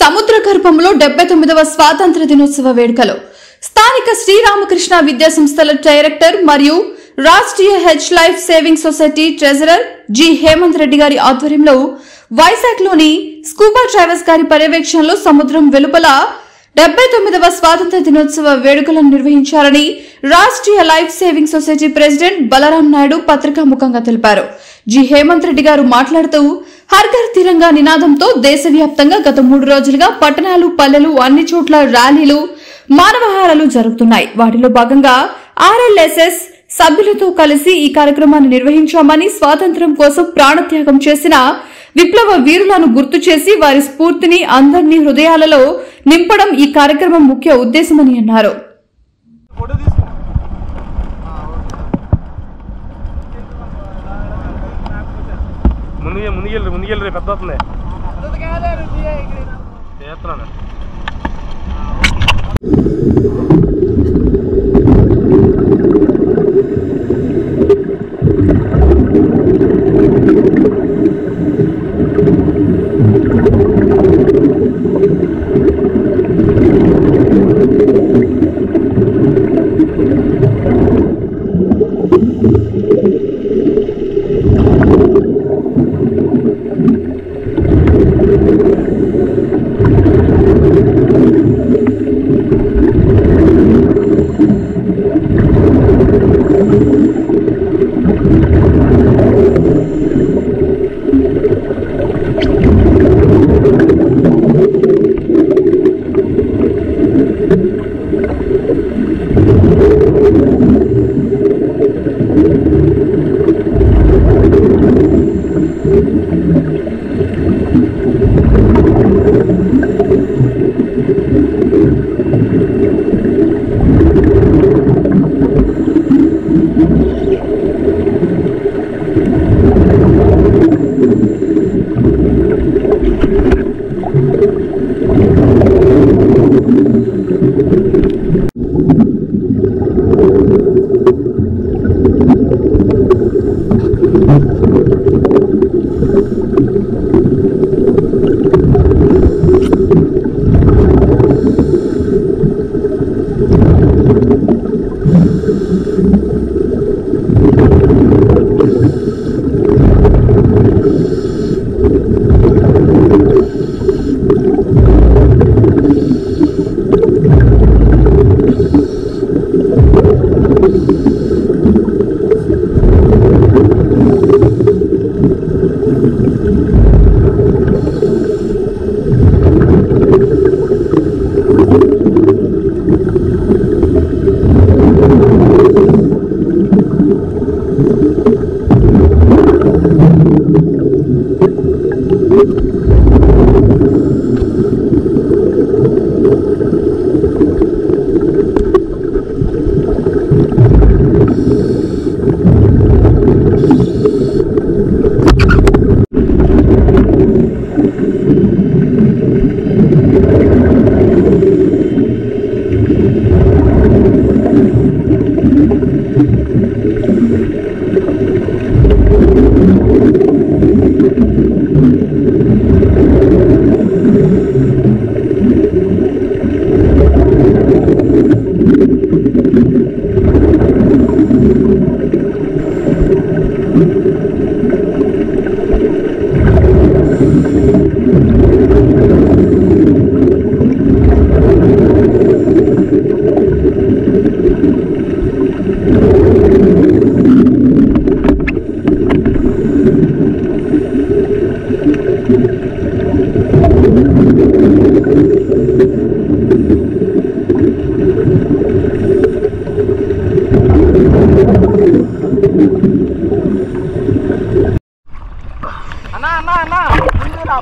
సముద్ర గర్భంలో 79వ స్వాతంత్ర దినోత్సవ వేడుకలు స్థానిక శ్రీరామకృష్ణ విద్యా సంస్థల డైరెక్టర్ మరియు Rashtriya H life saving society treasurer G Hemanth Reddy గారి ఆధ్వర్యంలో వైజాగ్లోని స్కూబా డ్రైవర్స్ గారి పర్యవేక్షణలో సముద్రం వెలుపల 79వ స్వాతంత్ర దినోత్సవ వేడుకలను నిర్వహించారని రాష్ట్రీయ life saving society president Balaram Naidu పత్రికాముఖంగా తెలిపారు. జి హేమంత్ రెడ్డి గారు మాట్లాడుతూ హర్ ఘర్ తిరంగా నినాదంతో దేశవ్యాప్తంగా గత 3 రోజులుగా పట్టణాలు పల్లెలు అన్ని చోట్ల ర్యాలీలు మానవహారాలు జరుగుతున్నాయి. వాటిలో భాగంగా ఆర్ఎల్ఎస్ఎస్ సభ్యులతో కలిసి ఈ కార్యక్రమాన్ని నిర్వహించామని స్వాతంత్ర్యం కోసం ప్రాణత్యాగం చేసిన విప్లవ వీరులను గుర్తు చేసి వారి స్ఫూర్తిని అందరినీ హృదయాలలో నింపడం ఈ కార్యక్రమం ముఖ్య ఉద్దేశమని అన్నారు.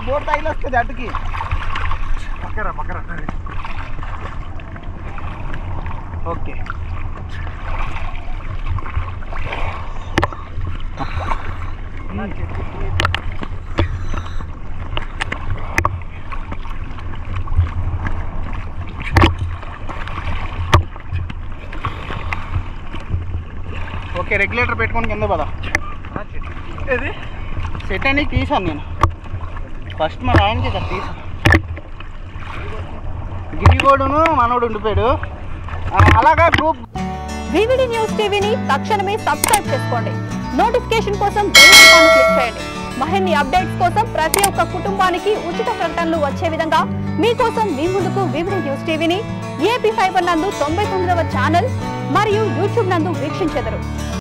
बोट तगिलొస్తుంది అటుకి పక్కరా పక్కరా ఓకే ఓకే రెగ్యులేటర్ పెట్టుకొని కింద పద సెట్ అని తీసాను నేను ఫస్ట్ మా ఆయనకి తీసాను ఇంకోడును మనోడు ఉండిపోయాడు. అలాగా గ్రూప్ వివిడి న్యూస్ టీవీని తక్షణమే సబ్స్క్రైబ్ చేసుకోండి. నోటిఫికేషన్ కోసం బెల్ ఐకాన్ క్లిక్ చేయండి. మరిన్ని అప్డేట్స్ కోసం ప్రతి ఒక్క కుటుంబానికి ఉచిత ప్రకటనలు వచ్చే విధంగా మీకోసం మీ ముందుకు వివిడి న్యూస్ టీవీని ఏపీ ఫైబర్ నందు 99వ ఛానల్ మరియు యూట్యూబ్ నందు వీక్షించెదరు.